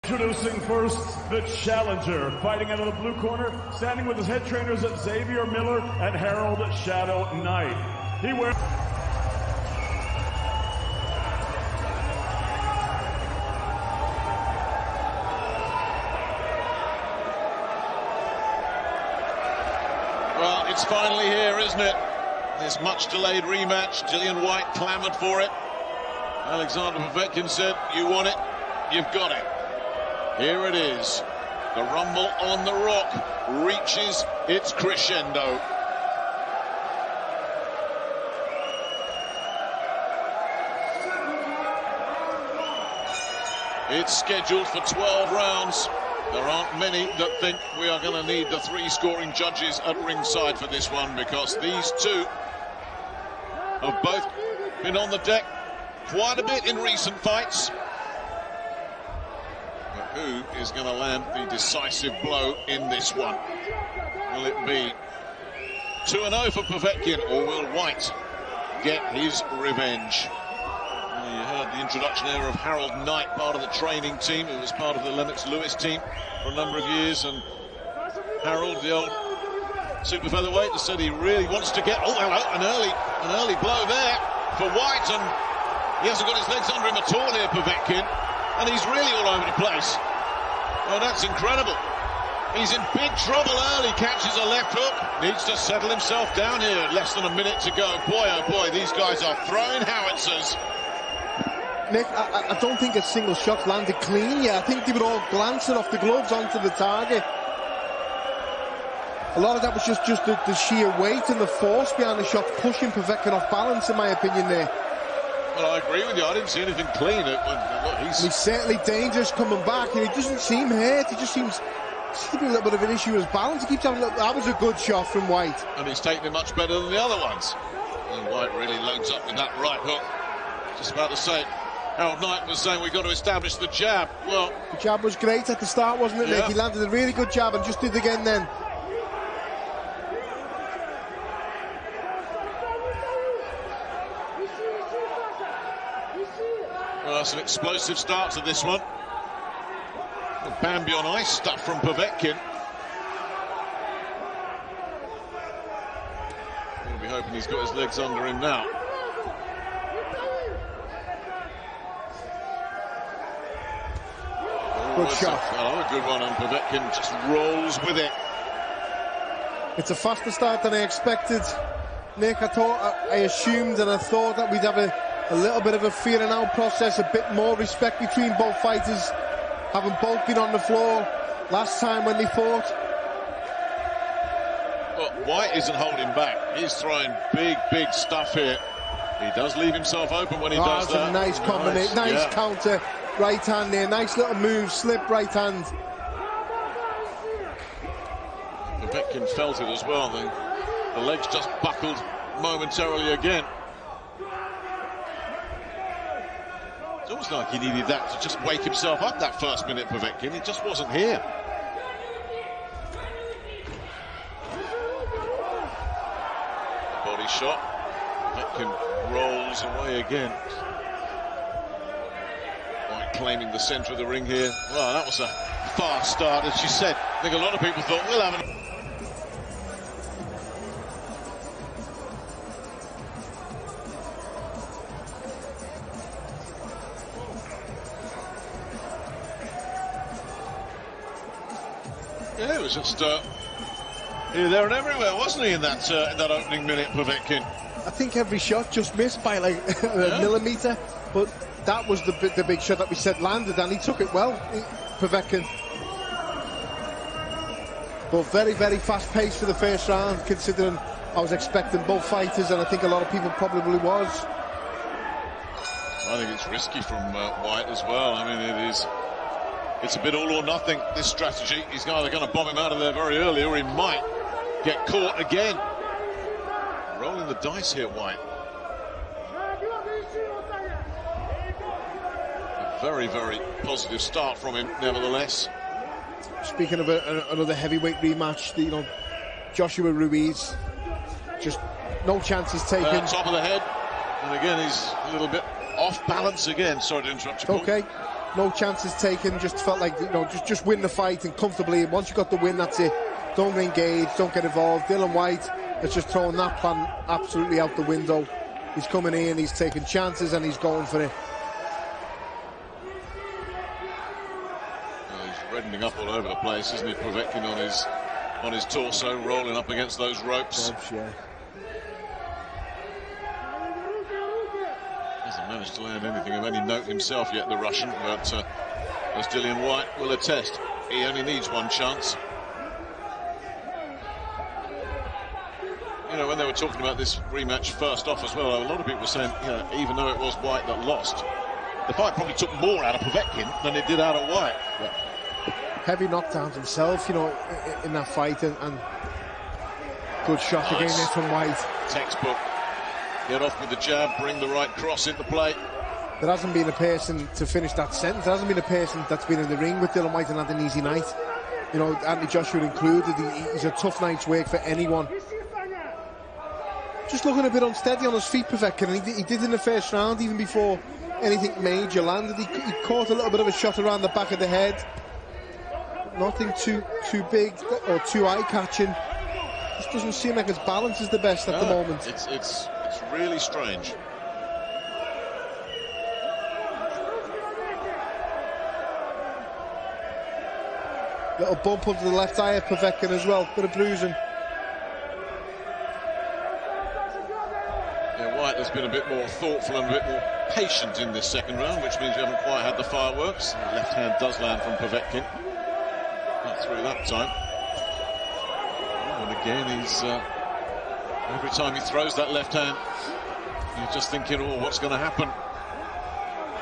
Introducing first, the challenger, fighting out of the blue corner, standing with his head trainers at Xavier Miller and Harold Shadow Knight. He wears... Well, it's finally here, isn't it? This much-delayed rematch. Dillian Whyte clamoured for it. Alexander Povetkin said, you want it, you've got it. Here it is. The rumble on the rock reaches its crescendo. It's scheduled for 12 rounds. There aren't many that think we are going to need the 3 scoring judges at ringside for this one, because these two have both been on the deck quite a bit in recent fights. But who is going to land the decisive blow in this one? Will it be 2-0 for Povetkin, or will Whyte get his revenge? You heard the introduction there of Harold Knight, part of the training team, who was part of the Lennox Lewis team for a number of years. And Harold, the old super featherweight, has said he really wants to get... Oh, hello, an early blow there for Whyte, and he hasn't got his legs under him at all here, Povetkin, and he's really all over the place. Oh, that's incredible. He's in big trouble early, catches a left hook, needs to settle himself down here. Less than a minute to go. Boy, oh boy, these guys are throwing howitzers. Nick, I don't think a single shot landed clean yet. I think they were all glancing off the gloves onto the target. A lot of that was just the sheer weight and the force behind the shots pushing Povetkin off balance, in my opinion, there. Well, I agree with you. I didn't see anything clean. He's certainly dangerous coming back, and he doesn't seem hurt. He just seems to be a little bit of an issue with his balance. He keeps having that was a good shot from Whyte. And he's taking it much better than the other ones. And Whyte really loads up with that right hook. Just about to say, Harold Knight was saying we've got to establish the jab. Well, the jab was great at the start, wasn't it, Nick? He landed a really good jab and just did it again then. Well, that's an explosive start to this one. Bambi on ice stuff from Povetkin. We'll be hoping he's got his legs under him now. Good shot. A good one, and Povetkin just rolls with it. It's a faster start than I expected, Nick. I assumed and I thought that we'd have a little bit of a feeling out process, a bit more respect between both fighters, having both been on the floor last time when they fought. Well, Whyte isn't holding back. He's throwing big stuff here. He does leave himself open when he does that. A nice combination, nice counter. Right hand there, nice little move, slip right hand. Povetkin felt it as well. The legs just buckled momentarily again. It's almost like he needed that to just wake himself up that first minute, Povetkin. It just wasn't here. Body shot. Povetkin rolls away again. Claiming the centre of the ring here. Well, that was a fast start, as she said. I think a lot of people thought we'll have an... Yeah, it was just here, there and everywhere, wasn't he, in that opening minute, Povetkin? I think every shot just missed by like a millimetre, but that was the big shot that we said landed, and he took it well, Povetkin. But very fast pace for the first round, considering I was expecting both fighters, and I think a lot of people probably was. I think it's risky from Whyte as well. I mean, it's a bit all or nothing, this strategy. He's either going to bomb him out of there very early, or he might get caught again. Rolling the dice here, Whyte. Very positive start from him, nevertheless. Speaking of another heavyweight rematch, you know, Joshua Ruiz, just no chances taken. Top of the head, and again he's a little bit off balance again. Sorry to interrupt you, Paul. Okay. no chances taken, just felt like, you know, just win the fight and comfortably. And once you got the win, that's it. Don't engage, don't get involved. Dillian Whyte has just thrown that plan absolutely out the window. He's coming in, he's taking chances, and he's going for it. Well, he's reddening up all over the place, isn't he? Povetkin on his torso, rolling up against those ropes. Yeah. Hasn't managed to land anything of any note himself yet, the Russian, but as Dillian Whyte will attest, he only needs one chance. You know, when they were talking about this rematch first off as well, a lot of people were saying, you know, even though it was Whyte that lost, the fight probably took more out of Povetkin than it did out of Whyte. Yeah. Heavy knockdowns himself, you know, in that fight, and good shot again there from Whyte. Textbook. Get off with the jab, bring the right cross into play. There hasn't been a person, to finish that sentence, there hasn't been a person that's been in the ring with Dillian Whyte and had an easy night. You know, Anthony Joshua included. He's a tough night's work for anyone. Just looking a bit unsteady on his feet, Povetkin, and he did in the first round, even before anything major landed. He caught a little bit of a shot around the back of the head. Nothing too big or too eye-catching. Just doesn't seem like his balance is the best at the moment. It's really strange. Little bump under the left eye of Povetkin as well, bit of bruising. Yeah, Whyte has been a bit more thoughtful and a bit more patient in this second round, which means we haven't quite had the fireworks. The left hand does land from Povetkin. Not through that time. And again, he's every time he throws that left hand, you're just thinking, oh, what's going to happen?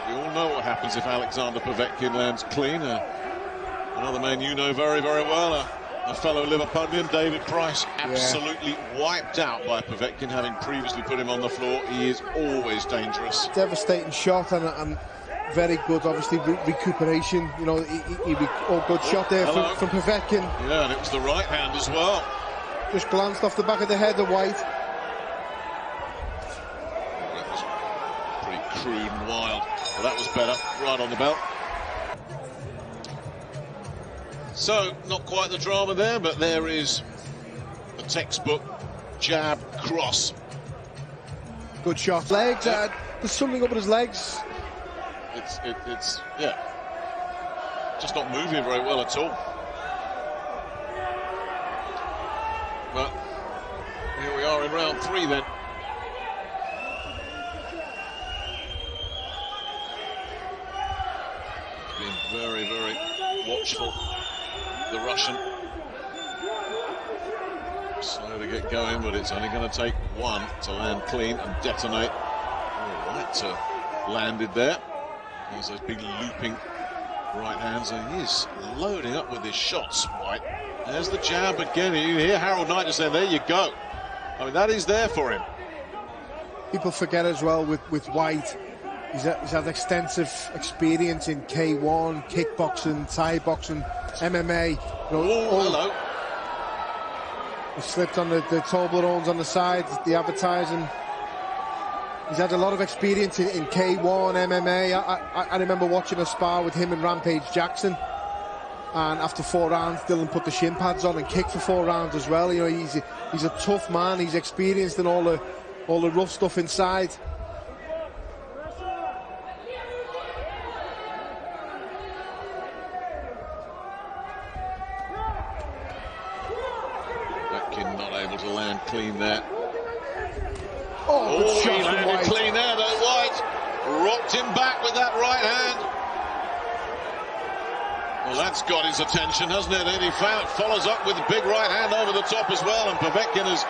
We all know what happens if Alexander Povetkin lands clean. Another man you know very, very well, a fellow Liverpudlian, David Price, absolutely wiped out by Povetkin, having previously put him on the floor. He is always dangerous. Devastating shot and very good, obviously, recuperation. You know, good shot there from Povetkin. Yeah, and it was the right hand as well. Just glanced off the back of the head of Whyte. That was pretty crude and wild. Well, that was better, right on the belt. So, not quite the drama there, but there is the textbook jab cross. Good shot. Legs, there's something up with his legs. It's yeah, just not moving very well at all. But here we are in round 3 then. Being very, very watchful, the Russian. Slow to get going, but it's only going to take one to land clean and detonate. All right, landed there. There's those big looping right hands, and he is loading up with his shots, Whyte. There's the jab again. You hear Harold Knight just saying, there you go. I mean, that is there for him. People forget as well with Whyte, he's had extensive experience in K1, kickboxing, Thai boxing, MMA. You know, hello. He slipped on the Toblerones on the side, the advertising. He's had a lot of experience in K1, MMA. I remember watching a spar with him and Rampage Jackson. And after 4 rounds, Dillian put the shin pads on and kicked for 4 rounds as well. You know, he's a tough man. He's experienced in all the rough stuff inside. Povetkin not able to land clean there. Oh, he landed clean there, though. Whyte rocked him back with that right hand. Well, that's got his attention, hasn't it? And he follows up with a big right hand over the top as well, and Povetkin has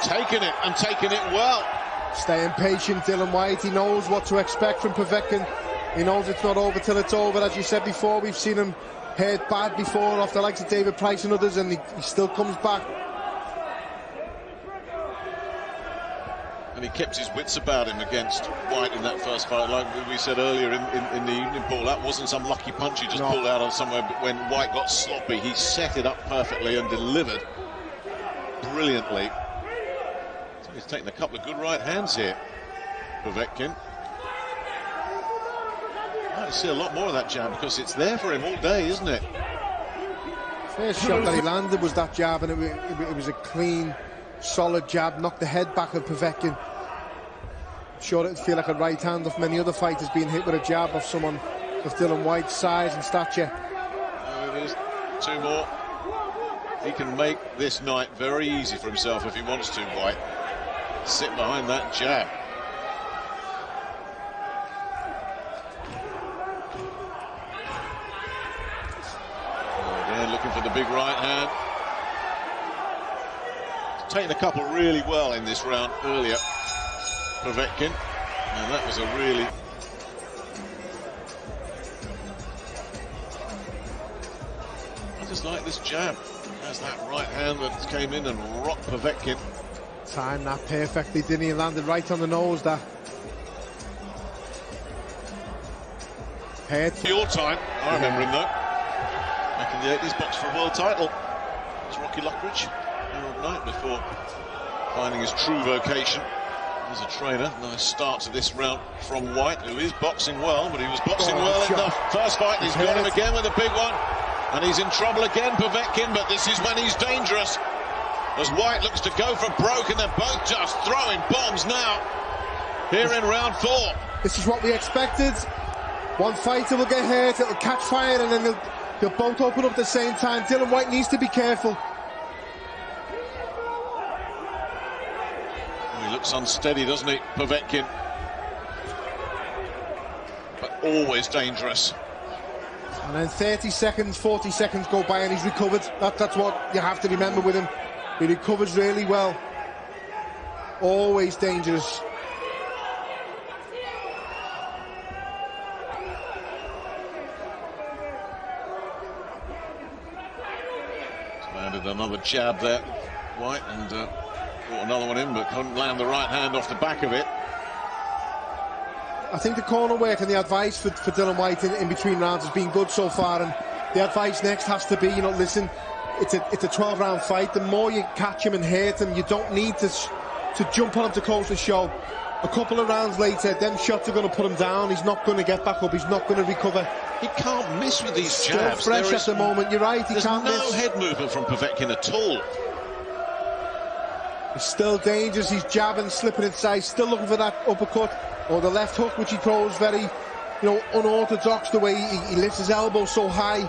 taken it, and taken it well. Staying patient, Dillian Whyte. He knows what to expect from Povetkin. He knows it's not over till it's over. As you said before, we've seen him hurt bad before off the likes of David Price and others, and he still comes back. And he kept his wits about him against Whyte in that first fight. Like we said earlier in the evening, Paul, that wasn't some lucky punch he just pulled out of somewhere. But when Whyte got sloppy, he set it up perfectly and delivered brilliantly. So he's taken a couple of good right hands here, Povetkin. like to see a lot more of that jab because it's there for him all day, isn't it? First shot that he landed was that jab, and it was a clean, solid jab, knocked the head back of Povetkin. I'm sure it'd feel like a right hand of many other fighters being hit with a jab of someone of Dillian Whyte's size and stature. There it is, 2 more. He can make this night very easy for himself if he wants to, Whyte. Sit behind that jab. Again, looking for the big right hand. He's taken a couple really well in this round earlier, Povetkin, and that was a really... I just like this jab. There's that right hand that came in and rocked Povetkin. Timed that perfectly, didn't he? Landed right on the nose, that. Head. Your time, I remember him though. Back in the 80s, boxed for a world title. It's Rocky Lockridge, Harold Knight, before finding his true vocation as a trainer. Nice start to this round from Whyte, who is boxing well, but he was boxing well in the first fight. He's got him again with a big one. And he's in trouble again, Povetkin, but this is when he's dangerous. As Whyte looks to go for broke, and they're both just throwing bombs now. Here in round 4. This is what we expected. One fighter will get hurt, it'll catch fire, and then they'll both open up at the same time. Dillian Whyte needs to be careful. He looks unsteady, doesn't he, Povetkin? But always dangerous. And then 30 seconds, 40 seconds go by and he's recovered. That's what you have to remember with him. He recovers really well. Always dangerous. Landed another jab there, Whyte, and brought another one in, but couldn't land the right hand off the back of it. I think the corner work and the advice for Dillian Whyte in between rounds has been good so far, and the advice next has to be, you know, listen, it's a 12-round fight. The more you catch him and hurt him, you don't need to jump on him to close the show. A couple of rounds later, them shots are going to put him down. He's not going to get back up. He's not going to recover. He can't miss with these jabs. Still fresh at the moment. You're right. He can't miss. There's no head movement from Povetkin at all. He's still dangerous. He's jabbing, slipping inside, still looking for that uppercut or the left hook, which he throws very, you know, unorthodox. The way he lifts his elbow so high.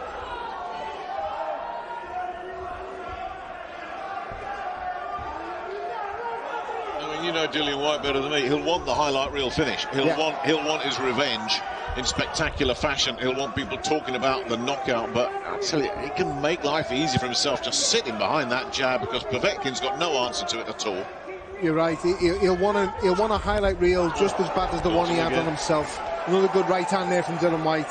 You know Dillian Whyte better than me. He'll want the highlight reel finish. He'll want his revenge in spectacular fashion. He'll want people talking about the knockout. But I tell you, he can make life easy for himself just sitting behind that jab, because Povetkin's got no answer to it at all. You're right. He'll want a highlight reel just as bad as the one he had on himself. Another good right hand there from Dillian Whyte.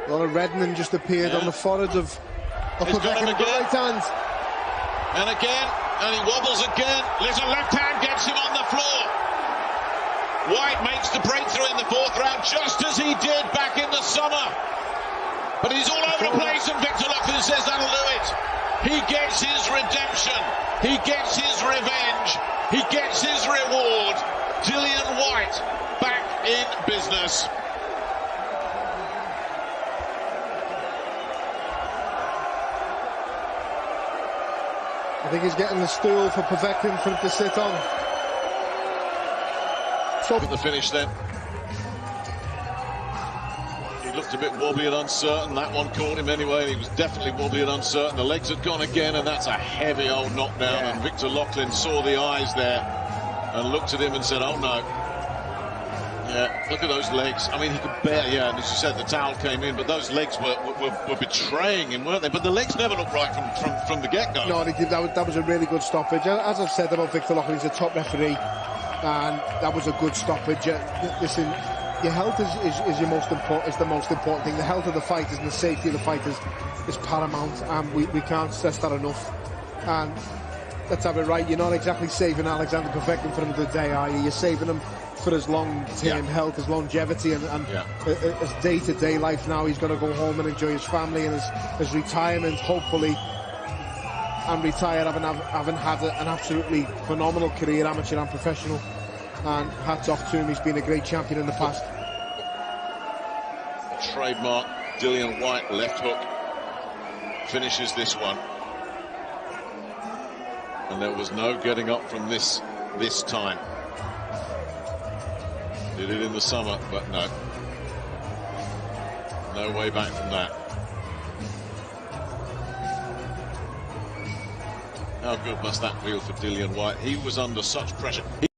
A lot of reddening just appeared on the forehead of Povetkin. Right hand. And again, and he wobbles again. Little left hand gets him on the floor. Whyte makes the breakthrough in the 4th round, just as he did back in the summer. But he's all over the place, and Victor Lachlan says that'll do it. He gets his redemption. He gets his revenge. He gets his reward. Dillian Whyte back in business. I think he's getting the stool for Povetkin for him to sit on. So at the finish then. He looked a bit wobbly and uncertain. That one caught him anyway, and he was definitely wobbly and uncertain. The legs had gone again, and that's a heavy old knockdown. And Victor Lachlan saw the eyes there and looked at him and said, oh no. Yeah, look at those legs. I mean, he could barely, and as you said, the towel came in, but those legs were betraying him, weren't they? But the legs never looked right from the get-go. No, they did. That was a really good stoppage. As I've said about Victor Lachlan, he's a top referee, and that was a good stoppage. Listen, your health is your most important. Is the most important thing. The health of the fighters and the safety of the fighters is paramount, and we can't stress that enough. And let's have it right. You're not exactly saving Alexander Povetkin for another day, are you? You're saving him for his long-term health, his longevity, and his day-to-day life now. He's going to go home and enjoy his family and his retirement, hopefully. and retire having had an absolutely phenomenal career, amateur and professional, and hats off to him. He's been a great champion in the past. Trademark Dillian Whyte left hook finishes this one, and there was no getting up from this time. Did it in the summer, but no way back from that. How good must that feel for Dillian Whyte? He was under such pressure.